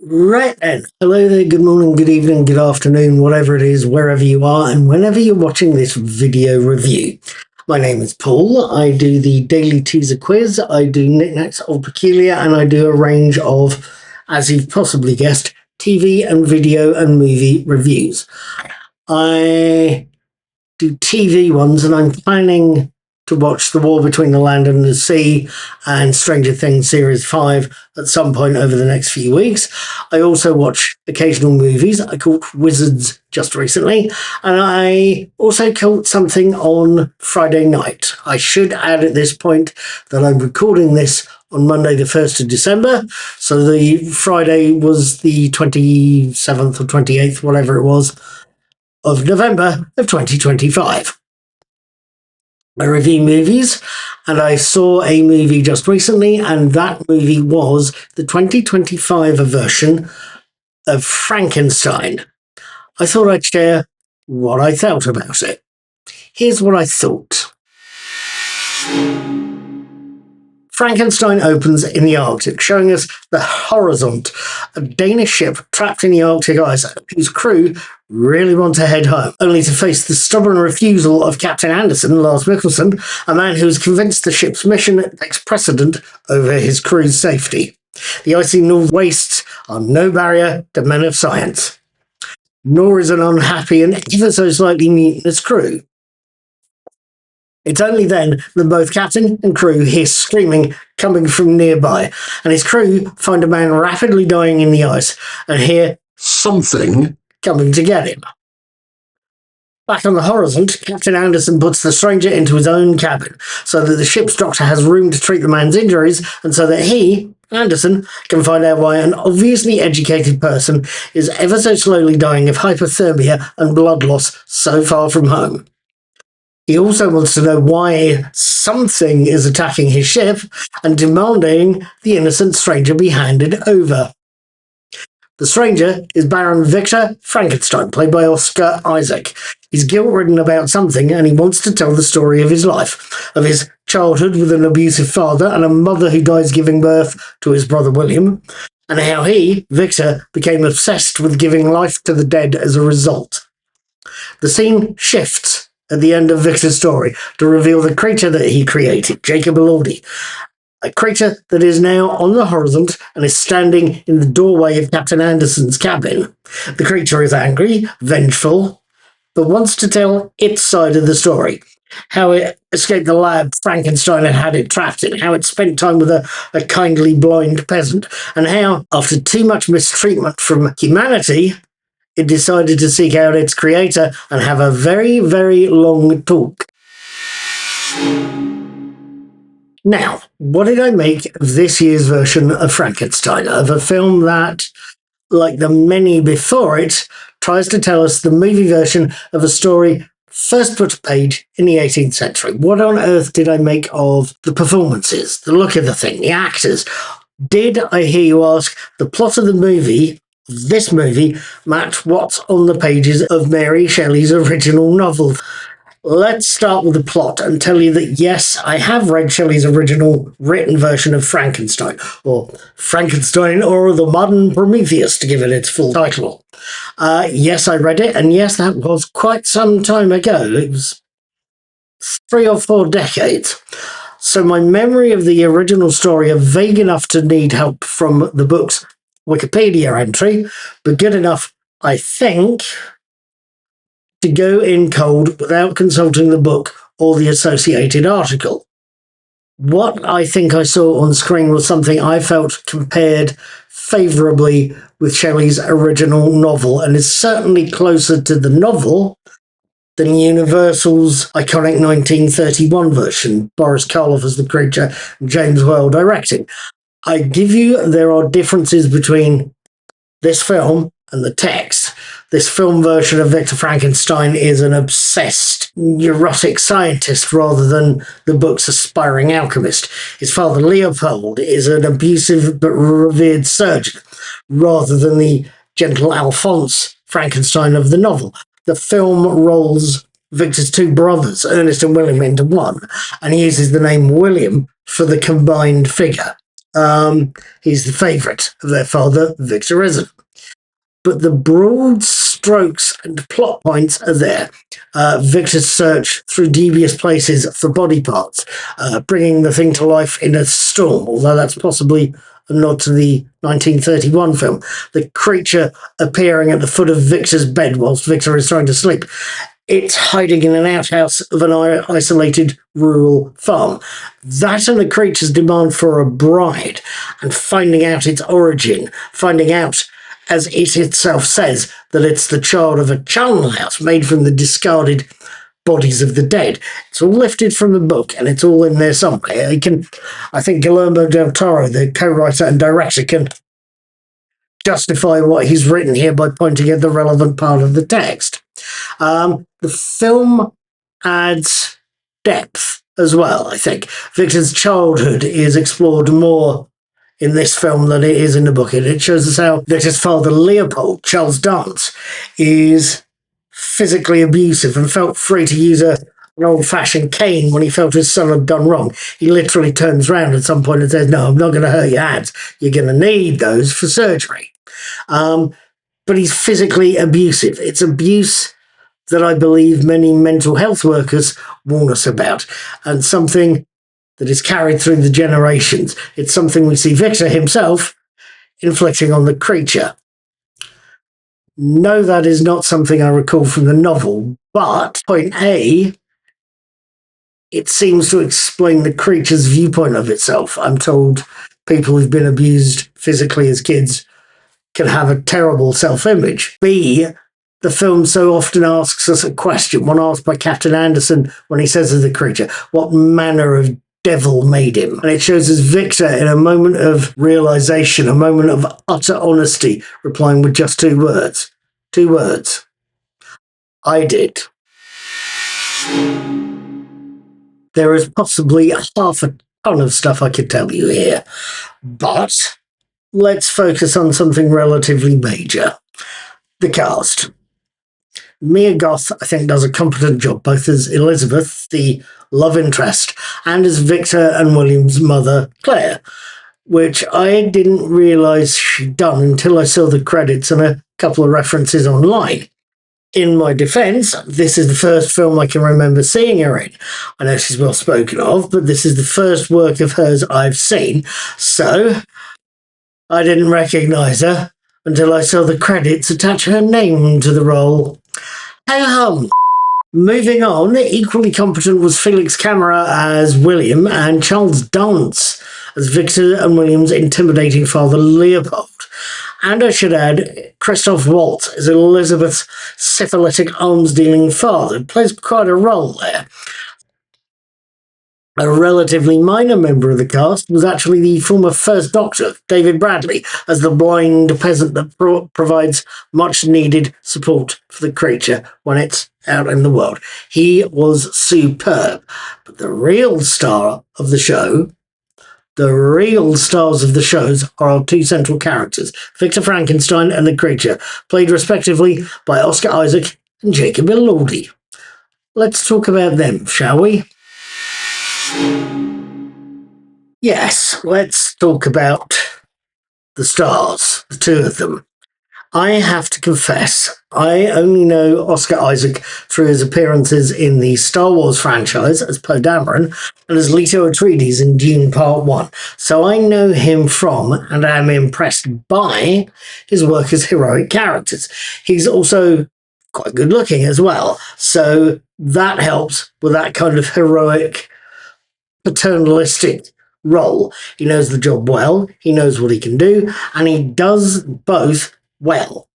Right then. Hello there, good morning, good evening, good afternoon, whatever it is, wherever you are, and whenever you're watching this video review. My name is Paul. I do the daily teaser quiz, I do knickknacks of peculiar, and I do a range of, as you've possibly guessed, TV and video and movie reviews. I do TV ones, and I'm planning to watch The War Between the Land and the Sea and Stranger Things Series 5 at some point over the next few weeks. I also watch occasional movies. I caught Wizards just recently, and I also caught something on Friday night. I should add at this point that I'm recording this on Monday the 1st of December, so the Friday was the 27th or 28th, whatever it was, of November of 2025. I review movies, and I saw a movie just recently, and that movie was the 2025 version of Frankenstein. I thought I'd share what I felt about it. Here's what I thought. Frankenstein opens in the Arctic, showing us the Horizont, a Danish ship trapped in the Arctic ice whose crew really want to head home, only to face the stubborn refusal of Captain Anderson, Lars Mikkelsen, a man who is convinced the ship's mission takes precedent over his crew's safety. The icy North wastes are no barrier to men of science, nor is an unhappy and ever so slightly mutinous crew. It's only then that both captain and crew hear screaming coming from nearby, and his crew find a man rapidly dying in the ice and hear something coming to get him. Back on the Horizont, Captain Anderson puts the stranger into his own cabin so that the ship's doctor has room to treat the man's injuries, and so that he, Anderson, can find out why an obviously educated person is ever so slowly dying of hypothermia and blood loss so far from home. He also wants to know why something is attacking his ship and demanding the innocent stranger be handed over. The stranger is Baron Victor Frankenstein, played by Oscar Isaac. He's guilt-ridden about something, and he wants to tell the story of his life, of his childhood with an abusive father and a mother who dies giving birth to his brother William, and how he, Victor, became obsessed with giving life to the dead as a result. The scene shifts at the end of Victor's story to reveal the creature that he created, Jacob Elordi, a creature that is now on the Horizont and is standing in the doorway of Captain Anderson's cabin. The creature is angry, vengeful, but wants to tell its side of the story. How it escaped the lab Frankenstein had it trapped in, how it spent time with a kindly blind peasant, and how, after too much mistreatment from humanity, it decided to seek out its creator and have a very, very long talk. Now, what did I make of this year's version of Frankenstein, of a film that, like the many before it, tries to tell us the movie version of a story first put to page in the 18th century? What on earth did I make of the performances, the look of the thing, the actors? Did, I hear you ask, the plot of the movie, this movie, match what's on the pages of Mary Shelley's original novel? Let's start with the plot and tell you that yes, I have read Shelley's original written version of Frankenstein, or Frankenstein or the Modern Prometheus, to give it its full title. Yes, I read it, and yes, that was quite some time ago. It was 3 or 4 decades. So my memory of the original story are vague enough to need help from the book's Wikipedia entry, but good enough, I think, to go in cold without consulting the book or the associated article. What I think I saw on screen was something I felt compared favourably with Shelley's original novel, and is certainly closer to the novel than Universal's iconic 1931 version, Boris Karloff as the creature, James Whale directing. I give you, there are differences between this film and the text. This film version of Victor Frankenstein is an obsessed, neurotic scientist rather than the book's aspiring alchemist. His father, Leopold, is an abusive but revered surgeon rather than the gentle Alphonse Frankenstein of the novel. The film rolls Victor's 2 brothers, Ernest and William, into one, and uses the name William for the combined figure. He's the favourite of their father, Victor Resident. But the broad strokes and plot points are there. Victor's search through devious places for body parts, bringing the thing to life in a storm, although that's possibly a nod to the 1931 film. The creature appearing at the foot of Victor's bed whilst Victor is trying to sleep. It's hiding in an outhouse of an isolated rural farm. That and the creature's demand for a bride and finding out its origin, finding out, as it itself says, that it's the child of a charnel house made from the discarded bodies of the dead. It's all lifted from the book and it's all in there somewhere. I think Guillermo del Toro, the co-writer and director, can justify what he's written here by pointing at the relevant part of the text. The film adds depth as well, I think. Victor's childhood is explored more in this film than it is in the book. It shows us how Victor's father, Leopold, Charles Dance, is physically abusive and felt free to use an old-fashioned cane when he felt his son had done wrong. He literally turns around at some point and says, "No, I'm not going to hurt your hands. You're going to need those for surgery." But he's physically abusive. It's abuse that I believe many mental health workers warn us about, and something that is carried through the generations. It's something we see Victor himself inflicting on the creature. No, that is not something I recall from the novel, but point A, it seems to explain the creature's viewpoint of itself. I'm told people who've been abused physically as kids can have a terrible self-image. B, the film so often asks us a question, one asked by Captain Anderson when he says of the creature, what manner of devil made him? And it shows us Victor in a moment of realization, a moment of utter honesty, replying with just two words. Two words. I did. There is possibly half a ton of stuff I could tell you here, but let's focus on something relatively major. The cast. Mia Goth, I think, does a competent job, both as Elizabeth, the love interest, and as Victor and William's mother, Claire, which I didn't realise she'd done until I saw the credits and a couple of references online. In my defence, this is the first film I can remember seeing her in. I know she's well spoken of, but this is the first work of hers I've seen, so I didn't recognise her until I saw the credits attach her name to the role. Ho-hum! Moving on, equally competent was Felix Camera as William and Charles Dance as Victor and William's intimidating father Leopold. And I should add, Christoph Waltz as Elizabeth's syphilitic alms-dealing father. Plays quite a role there. A relatively minor member of the cast was actually the former First Doctor, David Bradley, as the blind peasant that provides much-needed support for the creature when it's out in the world. He was superb. But the real star of the show, the real stars of the shows are our two central characters, Victor Frankenstein and the creature, played respectively by Oscar Isaac and Jacob Elordi. Let's talk about them, shall we? Yes, let's talk about the stars, the two of them. I have to confess, I only know Oscar Isaac through his appearances in the Star Wars franchise as Poe Dameron and as Leto Atreides in Dune Part 1. So I know him from and am impressed by his work as heroic characters. He's also quite good looking as well. So that helps with that kind of heroic, paternalistic role. He knows the job well, he knows what he can do, and he does both well.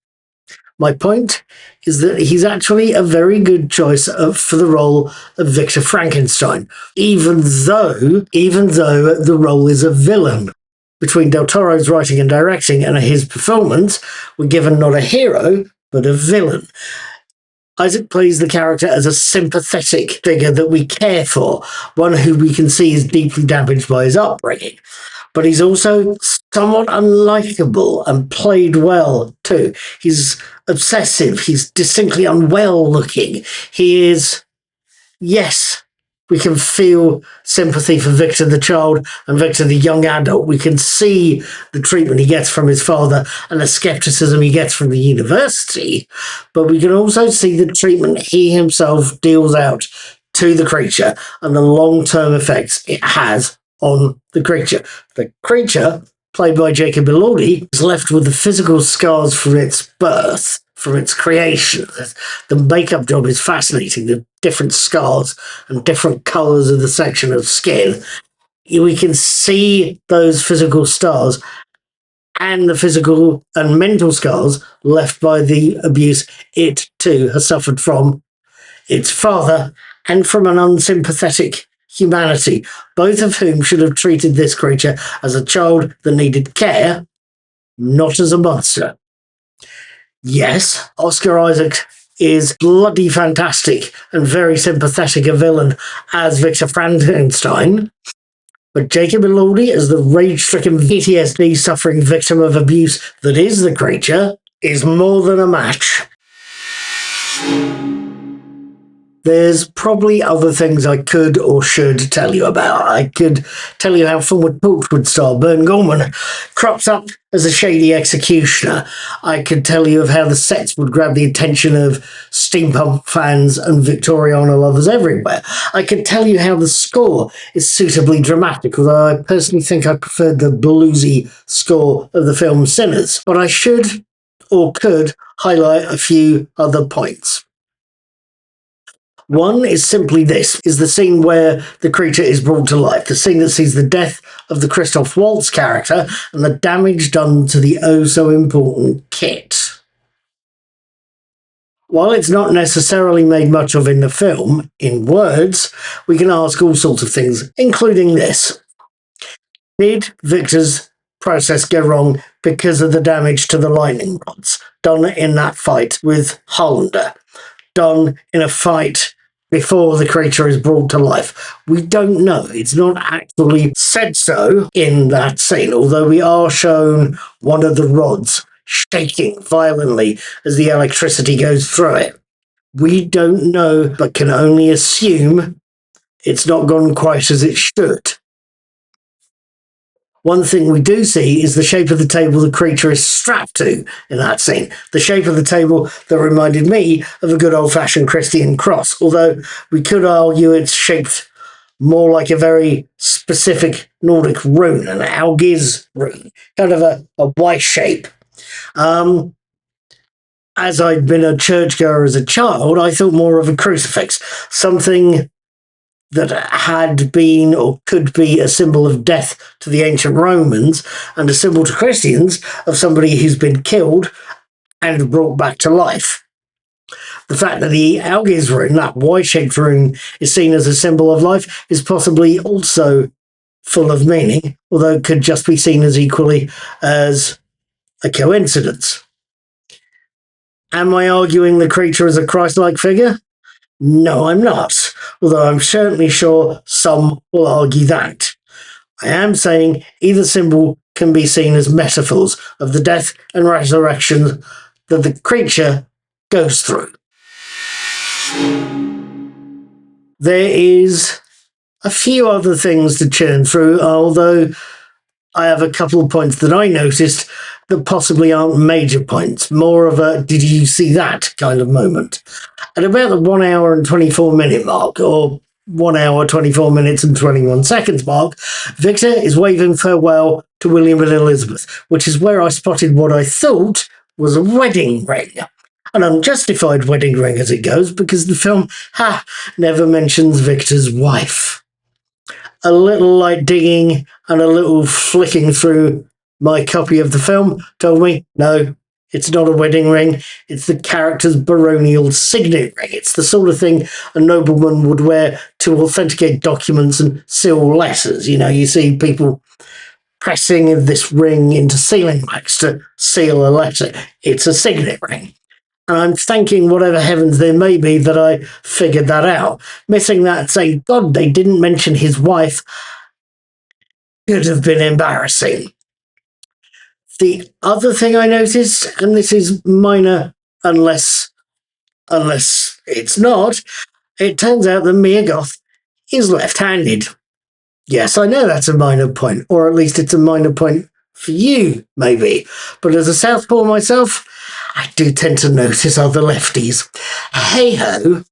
My point is that he's actually a very good choice for the role of Victor Frankenstein, even though the role is a villain. Between Del Toro's writing and directing and his performance, we're given not a hero, but a villain. Isaac plays the character as a sympathetic figure that we care for, one who we can see is deeply damaged by his upbringing. But he's also somewhat unlikable and played well too. He's obsessive, he's distinctly unwell looking. He is, yes, We can feel sympathy for Victor the child and Victor the young adult. We can see the treatment he gets from his father and the skepticism he gets from the university. But we can also see the treatment he himself deals out to the creature and the long-term effects it has on the creature. The creature, played by Jacob Elordi, is left with the physical scars from its birth, from its creation. The makeup job is fascinating. The different scars and different colours of the section of skin. We can see those physical scars and the physical and mental scars left by the abuse it too has suffered from its father and from an unsympathetic humanity, both of whom should have treated this creature as a child that needed care, not as a monster. Yes, Oscar Isaac is bloody fantastic and very sympathetic a villain as Victor Frankenstein, but Jacob Elordi as the rage-stricken PTSD-suffering victim of abuse that is the creature is more than a match. There's probably other things I could or should tell you about. I could tell you how former Torchwood star Bern Gorman crops up as a shady executioner. I could tell you of how the sets would grab the attention of steampunk fans and Victoriana lovers everywhere. I could tell you how the score is suitably dramatic, although I personally think I preferred the bluesy score of the film Sinners. But I should or could highlight a few other points. One is simply this, is the scene where the creature is brought to life, the scene that sees the death of the Christoph Waltz character and the damage done to the oh-so-important kit. While it's not necessarily made much of in the film, in words, we can ask all sorts of things, including this. Did Victor's process go wrong because of the damage to the lightning rods done in that fight with Hollander? Done in a fight before the creature is brought to life? We don't know. It's not actually said so in that scene, although we are shown one of the rods shaking violently as the electricity goes through it. We don't know, but can only assume it's not gone quite as it should. One thing we do see is the shape of the table the creature is strapped to in that scene. The shape of the table that reminded me of a good old-fashioned Christian cross, although we could argue it's shaped more like a very specific Nordic rune, an Algiz rune, kind of a Y shape. As I'd been a churchgoer as a child, I thought more of a crucifix, something that had been or could be a symbol of death to the ancient Romans and a symbol to Christians of somebody who's been killed and brought back to life. The fact that the Algiz rune, that Y-shaped rune, is seen as a symbol of life is possibly also full of meaning, although it could just be seen as equally as a coincidence. Am I arguing the creature is a Christ-like figure? No, I'm not, although I'm certainly sure some will argue that. I am saying either symbol can be seen as metaphors of the death and resurrection that the creature goes through. There is a few other things to churn through, although I have a couple of points that I noticed that possibly aren't major points, more of a did you see that kind of moment. At about the 1 hour and 24 minute mark, or 1 hour, 24 minutes and 21 seconds mark, Victor is waving farewell to William and Elizabeth, which is where I spotted what I thought was a wedding ring. An unjustified wedding ring as it goes, because the film never mentions Victor's wife. A little light digging and a little flicking through my copy of the film told me, no, it's not a wedding ring. It's the character's baronial signet ring. It's the sort of thing a nobleman would wear to authenticate documents and seal letters. You know, you see people pressing this ring into sealing wax to seal a letter. It's a signet ring. And I'm thanking whatever heavens there may be that I figured that out. Missing that, saying, God, they didn't mention his wife, could have been embarrassing. The other thing I noticed, and this is minor unless it's not, it turns out that Mia Goth is left-handed. Yes, I know that's a minor point, or at least it's a minor point for you, maybe. But as a southpaw myself, I do tend to notice other lefties. Hey-ho.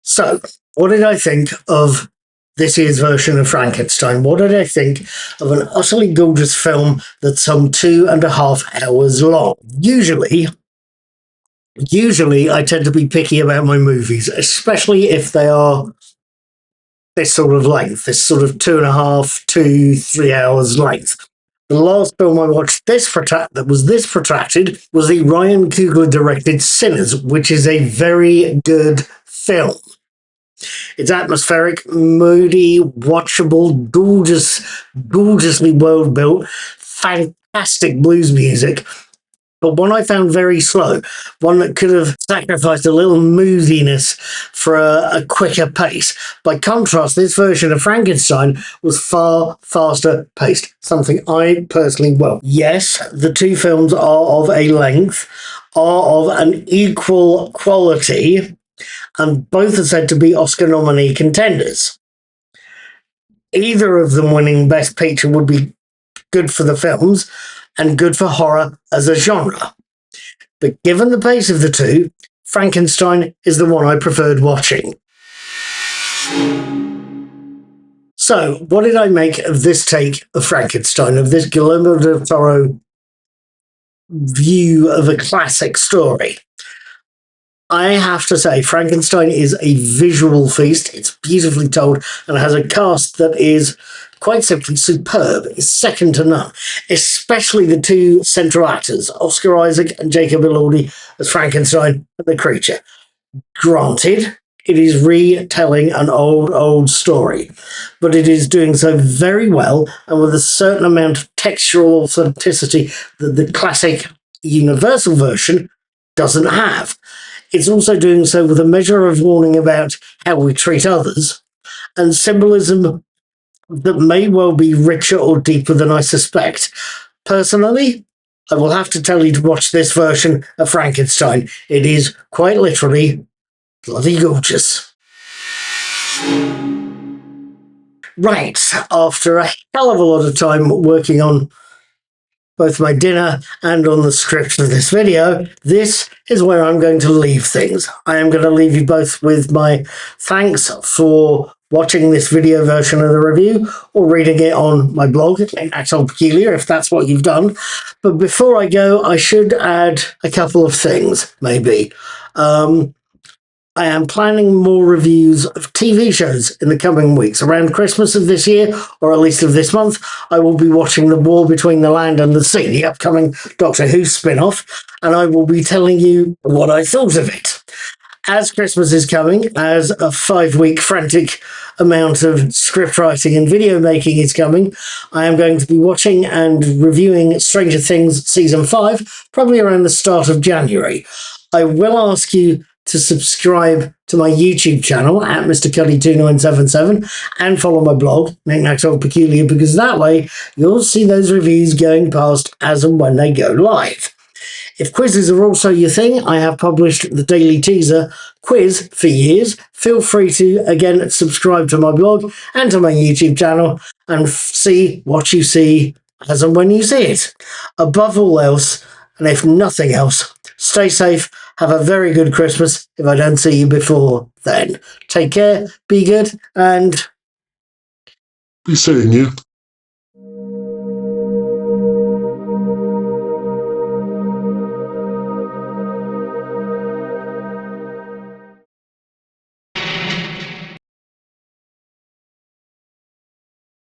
So, what did I think of this year's version of Frankenstein? What did I think of an utterly gorgeous film that's some 2.5 hours long? Usually I tend to be picky about my movies, especially if they are this sort of length, this sort of 2.5 to 3 hours length. The last film I watched that was this protracted was the Ryan Coogler directed Sinners, which is a very good film. It's atmospheric, moody, watchable, gorgeously world built, fantastic blues music, but one I found very slow, one that could have sacrificed a little moodiness for a quicker pace. By contrast, this version of Frankenstein was far faster paced, something I personally well. Yes, the two films are of a length, are of an equal quality, and both are said to be Oscar nominee contenders. Either of them winning Best Picture would be good for the films and good for horror as a genre. But given the pace of the two, Frankenstein is the one I preferred watching. So, what did I make of this take of Frankenstein, of this Guillermo del Toro view of a classic story? I have to say, Frankenstein is a visual feast. It's beautifully told and has a cast that is quite simply superb. It's second to none, especially the two central actors, Oscar Isaac and Jacob Elordi as Frankenstein and the creature. Granted, it is retelling an old story, but it is doing so very well and with a certain amount of textural authenticity that the classic Universal version doesn't have. It's also doing so with a measure of warning about how we treat others and symbolism that may well be richer or deeper than I suspect. Personally, I will have to tell you to watch this version of Frankenstein. It is quite literally bloody gorgeous. Right, after a hell of a lot of time working on both my dinner and on the script of this video, this is where I'm going to leave things. I am going to leave you both with my thanks for watching this video version of the review or reading it on my blog, Axel Peculiar, if that's what you've done. But before I go, I should add a couple of things, maybe. I am planning more reviews of TV shows in the coming weeks. Around Christmas of this year, or at least of this month, I will be watching The War Between the Land and the Sea, the upcoming Doctor Who spin-off, and I will be telling you what I thought of it. As Christmas is coming, as a 5-week frantic amount of script writing and video making is coming, I am going to be watching and reviewing Stranger Things Season 5, probably around the start of January. I will ask you to subscribe to my YouTube channel at Mr. Cuddy2977 and follow my blog, Knickknacks Old Peculiar, because that way you'll see those reviews going past as and when they go live. If quizzes are also your thing, I have published the Daily Teaser quiz for years. Feel free to, again, subscribe to my blog and to my YouTube channel and see what you see as and when you see it. Above all else, and if nothing else, stay safe, have a very good Christmas if I don't see you before then. Take care, be good, and be seeing you.